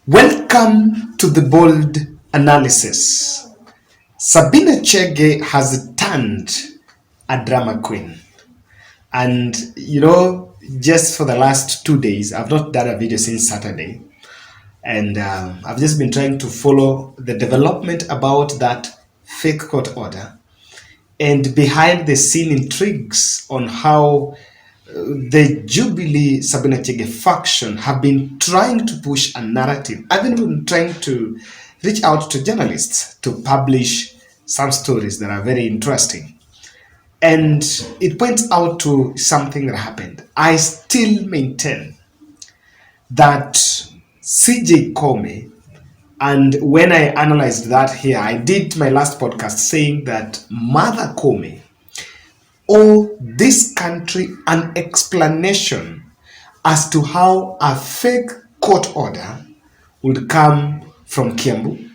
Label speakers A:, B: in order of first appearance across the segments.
A: Welcome to the bold analysis. Sabina Chege has turned a drama queen. And just for the last 2 days, I've not done a video since Saturday. And I've just been trying to follow the development about that fake court order and behind the scene intrigues on how the Jubilee Sabina Chege faction have been trying to push a narrative. I've been trying to reach out to journalists to publish some stories that are very interesting. And it points out to something that happened. I still maintain that CJ KOOME, and when I analyzed that here, I did my last podcast saying that Mother KOOME owe this country an explanation as to how a fake court order would come from Kiambu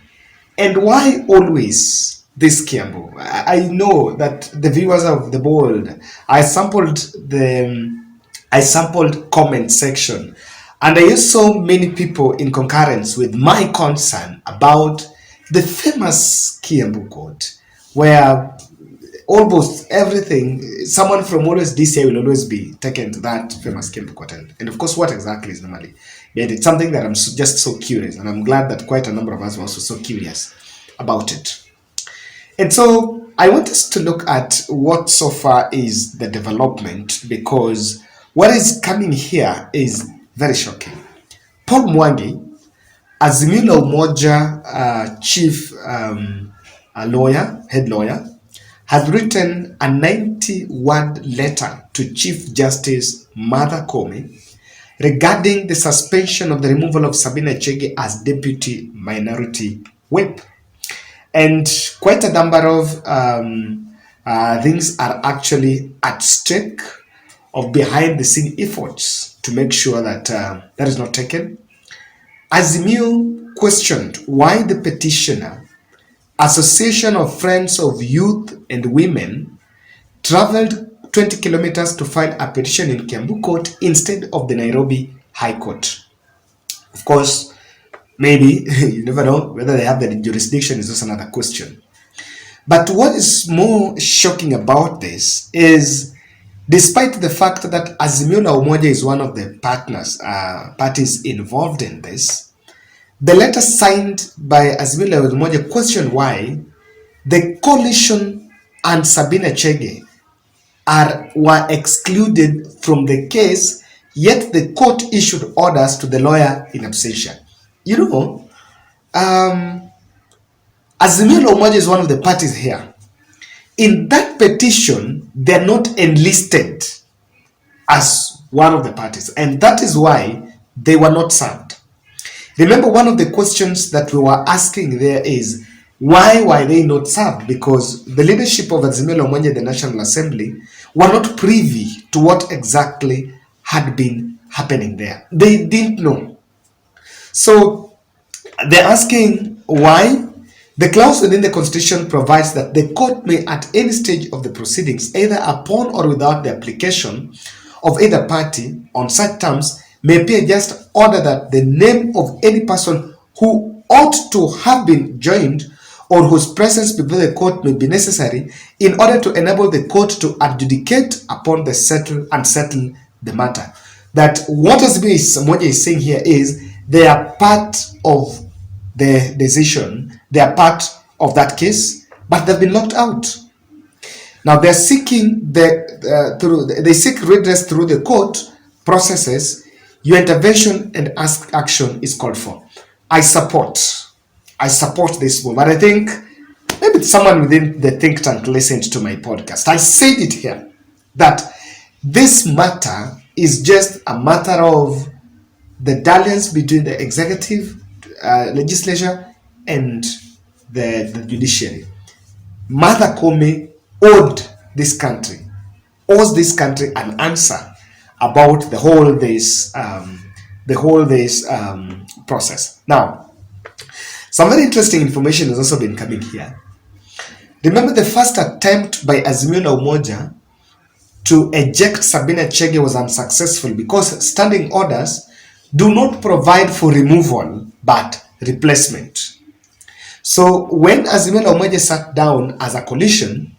A: and why always this Kiambu. I know that the viewers of the bold, I sampled comment section, and I saw many people in concurrence with my concern about the famous Kiambu court, where almost everything, someone from always DCI will always be taken to that famous Kiambu court. And of course, what exactly is normally behind it? Something that I'm just so curious, and I'm glad that quite a number of us were also so curious about it. And so I want us to look at what so far is the development, because what is coming here is very shocking. Paul Mwangi, Azimio la Umoja chief head lawyer, has written a 90-word letter to Chief Justice Martha Koome regarding the suspension of the removal of Sabina Chege as Deputy Minority Whip. And quite a number of things are actually at stake of behind-the-scene efforts to make sure that that is not taken. Azimio questioned why the petitioner, Association of Friends of Youth and Women, traveled 20 kilometers to file a petition in Kiambu Court instead of the Nairobi High Court. Of course, maybe, you never know whether they have the jurisdiction is just another question. But what is more shocking about this is, despite the fact that Azimio la Umoja is one of the parties involved in this, the letter signed by Azimio la Umoja questioned why the coalition and Sabina Chege were excluded from the case, yet the court issued orders to the lawyer in absentia. Azimio la Umoja is one of the parties here. In that petition, they're not enlisted as one of the parties, and that is why they were not served. Remember, one of the questions that we were asking there is, why were they not served? Because the leadership of Azimio la Umoja, the National Assembly, were not privy to what exactly had been happening there. They didn't know. So they're asking why. The clause within the Constitution provides that the court may at any stage of the proceedings, either upon or without the application of either party on such terms, may appear just order that the name of any person who ought to have been joined or whose presence before the court may be necessary in order to enable the court to adjudicate upon the settle the matter. That what Azimio is saying here is they are part of the decision, they are part of that case, but they've been locked out. Now they're seeking they seek redress through the court processes. Your intervention and action is called for. I support this move, and I think maybe someone within the think tank listened to my podcast. I said it here that this matter is just a matter of the dalliance between the executive, legislature, and the judiciary. Martha Koome owes this country an answer about the whole process. Now, some very interesting information has also been coming here. Remember, the first attempt by Azimio la Umoja to eject Sabina Chege was unsuccessful because standing orders do not provide for removal but replacement. So when Azimio La Umoja sat down as a coalition,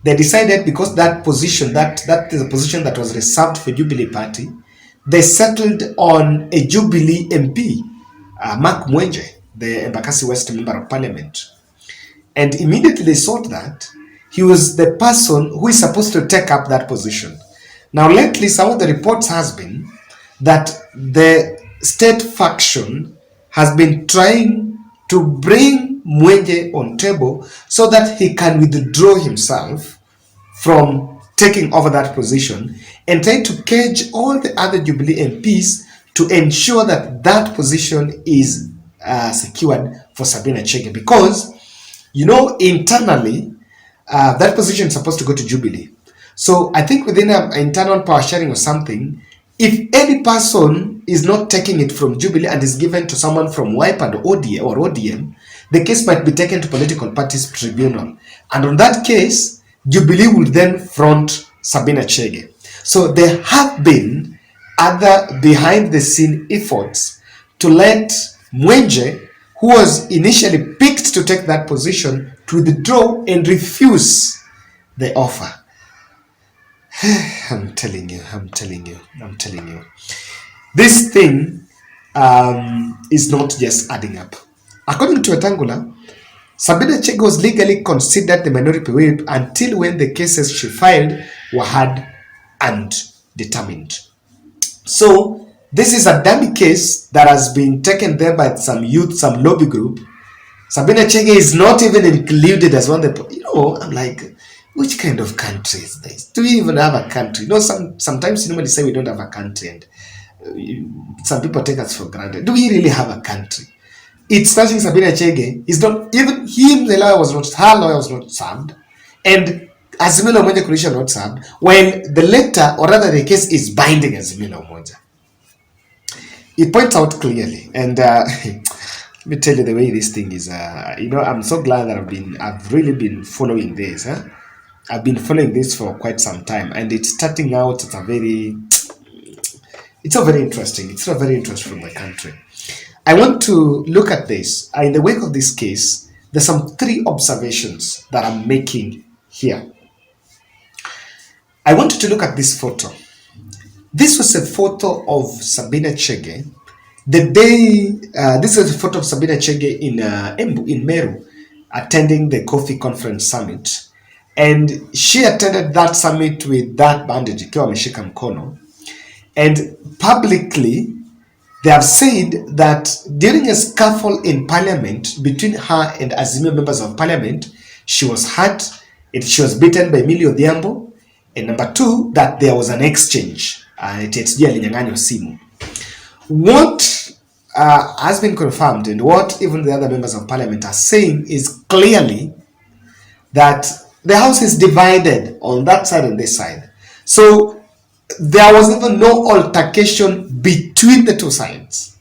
A: they decided, because that position, that is a position that was reserved for Jubilee Party, they settled on a Jubilee MP, Mark Mwenje, the Embakasi West Member of Parliament. And immediately they thought that he was the person who is supposed to take up that position. Now lately, some of the reports has been that the state faction has been trying to bring Mwenje on table so that he can withdraw himself from taking over that position and try to cage all the other Jubilee MPs to ensure that that position is secured for Sabina Chege, because internally that position is supposed to go to Jubilee. So I think within an internal power sharing or something, if any person is not taking it from Jubilee and is given to someone from Wiper and ODM, the case might be taken to political parties tribunal. And on that case, Jubilee will then front Sabina Chege. So there have been other behind the scene efforts to let Mwenje, who was initially picked to take that position, to withdraw and refuse the offer. I'm telling you. This thing is not just adding up. According to Wetangula, Sabina Chege was legally considered the minority whip until when the cases she filed were heard and determined. So this is a dummy case that has been taken there by some youth, some lobby group. Sabina Chege is not even included as one of the, I'm like, which kind of country is this? Do we even have a country? Sometimes normally say we don't have a country, and some people take us for granted. Do we really have a country? It's touching Sabina Chege. Is not even him. Her lawyer was not served, and Azimio La Umoja coalition not served. When the letter, or rather the case, is binding Azimio La Umoja. It points out clearly, and let me tell you the way this thing is. I'm so glad that I've really been following this. I've been following this for quite some time, and it's starting out at it's very interesting. It's not very interesting from the country. I want to look at this. In the wake of this case, there's some 3 observations that I'm making here. I want you to look at this photo. This was a photo of Sabina Chege the day. This is a photo of Sabina Chege in Meru, attending the Coffee Conference Summit. And she attended that summit with that bandage ikiwa ameshika mkono, and publicly they have said that during a scuffle in parliament between her and Azimio members of parliament, she was hurt and she was beaten by Millie Odhiambo, and number 2, that there was an exchange. What has been confirmed, and what even the other members of parliament are saying, is clearly that the house is divided on that side and this side. So there was even no altercation between the 2 sides.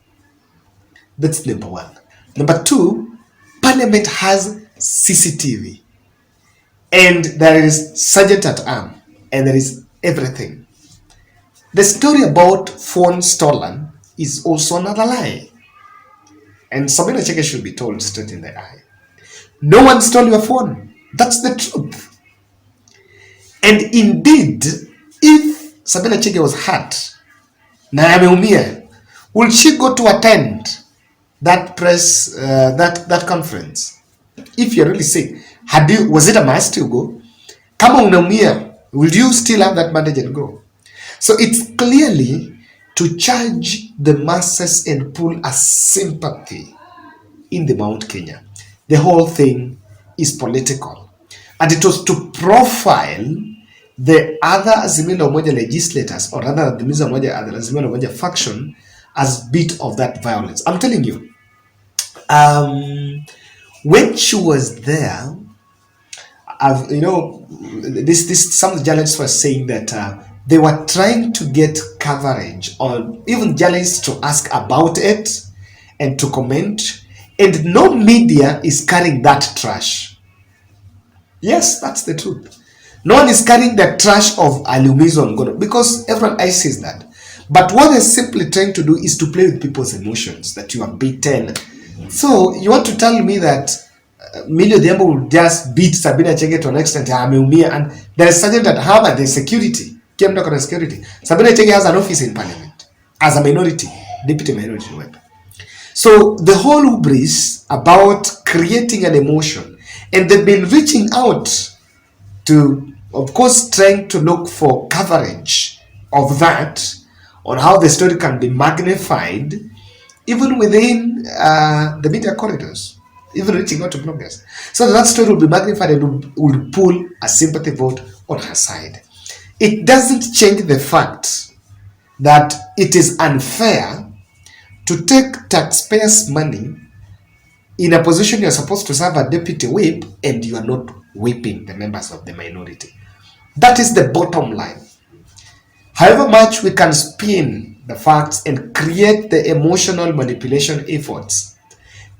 A: That's number 1. Number 2, Parliament has CCTV, and there is sergeant at arm, and there is everything. The story about phone stolen is also another lie, and Sabina Chege should be told straight in the eye. No one stole your phone. That's the truth. And indeed, if Sabina Chege was hurt, na ameumia, will she go to attend that press, that conference? If you're really sick, was it a must to go? Kama unaumia, will you still have that bandage and go? So it's clearly to charge the masses and pull a sympathy in the Mount Kenya. The whole thing is political. And it was to profile the other Azimio La Umoja legislators, or rather the Azimio La Umoja faction, as bit of that violence. I'm telling you, when she was there, some of the journalists were saying that they were trying to get coverage, or even journalists to ask about it and to comment, and no media is carrying that trash. Yes, that's the truth. No one is carrying the trash of Alumizo Ngono, because everyone else sees that. But what they're simply trying to do is to play with people's emotions, that you are beaten. So you want to tell me that Millie Odhiambo will just beat Sabina Chege to an extent, ameumia, and there's certain that Harvard, there's security. Came down on security. Sabina Chege has an office in parliament as a minority, deputy minority whip. So the whole hubris about creating an emotion, and they've been reaching out to, of course, trying to look for coverage of that, on how the story can be magnified even within the media corridors, even reaching out to bloggers. So that story will be magnified and will pull a sympathy vote on her side. It doesn't change the fact that it is unfair to take taxpayers' money in a position you're supposed to serve a deputy whip and you are not whipping the members of the minority. That is the bottom line. However much we can spin the facts and create the emotional manipulation efforts,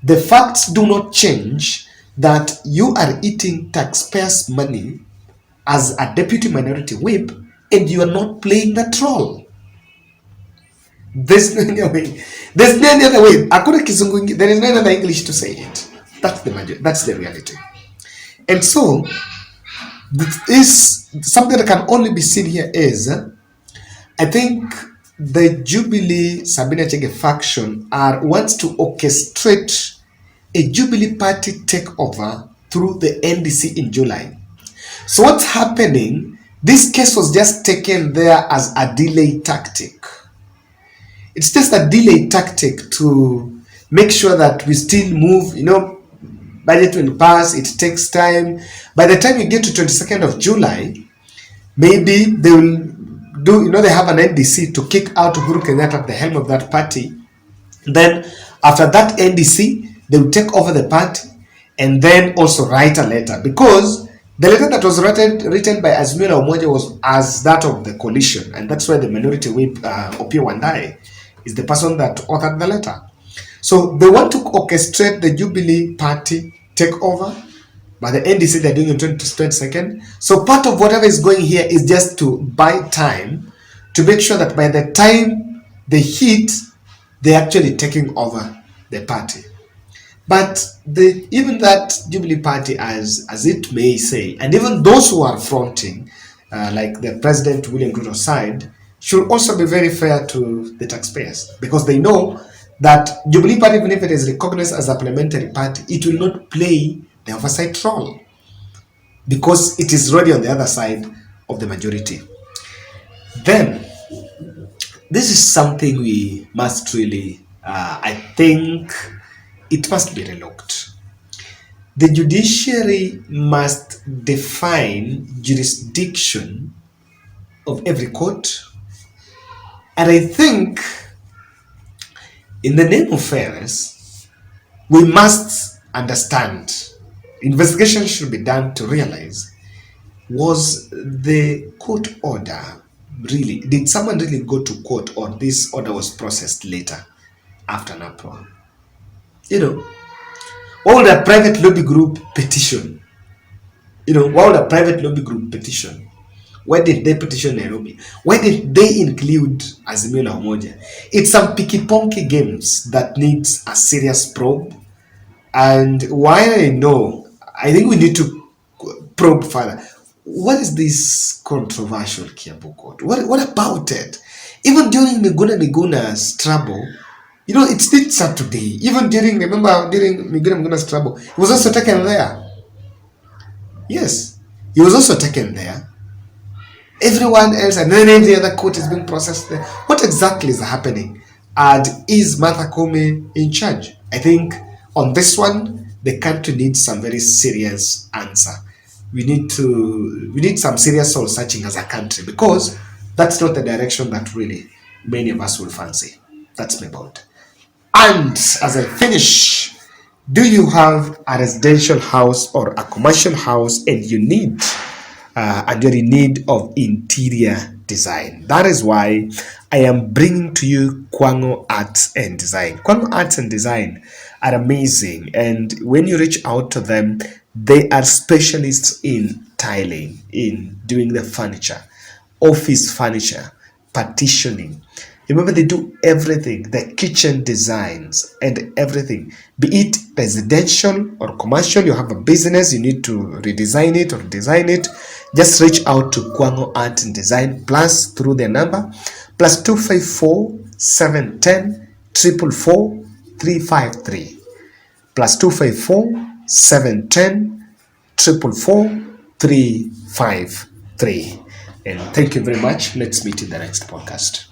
A: the facts do not change that you are eating taxpayers' money as a deputy minority whip and you are not playing that role. There's no any other way. There's no any other way. There is no other English to say it. That's the reality. And so, this is something that can only be seen here is, I think the Jubilee Sabina Chege faction wants to orchestrate a Jubilee party takeover through the NDC in July. So what's happening? This case was just taken there as a delay tactic. It's just a delay tactic to make sure that we still move, budget will pass, it takes time. By the time you get to 22nd of July, maybe they will do, they have an NDC to kick out Uhuru Kenyatta at the helm of that party. Then after that NDC, they will take over the party and then also write a letter, because the letter that was written by Azimio la Umoja was as that of the coalition, and that's why the minority whip Opiyo Wandayi is the person that authored the letter. So they want to orchestrate the Jubilee party takeover, but the NDC they're doing it 22nd. So part of whatever is going here is just to buy time to make sure that by the time they hit, they're actually taking over the party. But even that Jubilee party, as it may say, and even those who are fronting, like the President William Ruto side, should also be very fair to the taxpayers, because they know that Jubilee party, even if it is recognized as a parliamentary party, it will not play the oversight role because it is already on the other side of the majority. Then, this is something we must really, I think, it must be relooked. The judiciary must define jurisdiction of every court. And I think, in the name of fairness, we must understand, investigation should be done to realize, was the court order really, did someone really go to court, or this order was processed later after an uproar? Why would a private lobby group petition? Why would a private lobby group petition? Why did they petition Nairobi? Why did they include Azimio la Umoja? It's some picky-ponky games that needs a serious probe. And while I think we need to probe further. What is this controversial Kiambu Court? What about it? Even during Miguna's trouble, it did Saturday. Even during Miguna's trouble, he was also taken there. Yes, he was also taken there. Everyone else, and then every other court is being processed there. What exactly is happening? And is Martha KOOME in charge? I think on this one, the country needs some very serious answer. We need some serious soul searching as a country, because that's not the direction that really many of us will fancy. That's my point. And as I finish, do you have a residential house or a commercial house and you're in need of interior design? That is why I am bringing to you Kwango Arts and Design. Kwango Arts and Design are amazing, and when you reach out to them, they are specialists in tiling, in doing the furniture, office furniture, partitioning, Remember, they do everything, the kitchen designs and everything, be it residential or commercial. You have a business, you need to redesign it or design it, just reach out to Kwango Art and Design, plus through their number, plus 254 710 444 353, plus 254 710 444 353. And thank you very much. Let's meet in the next podcast.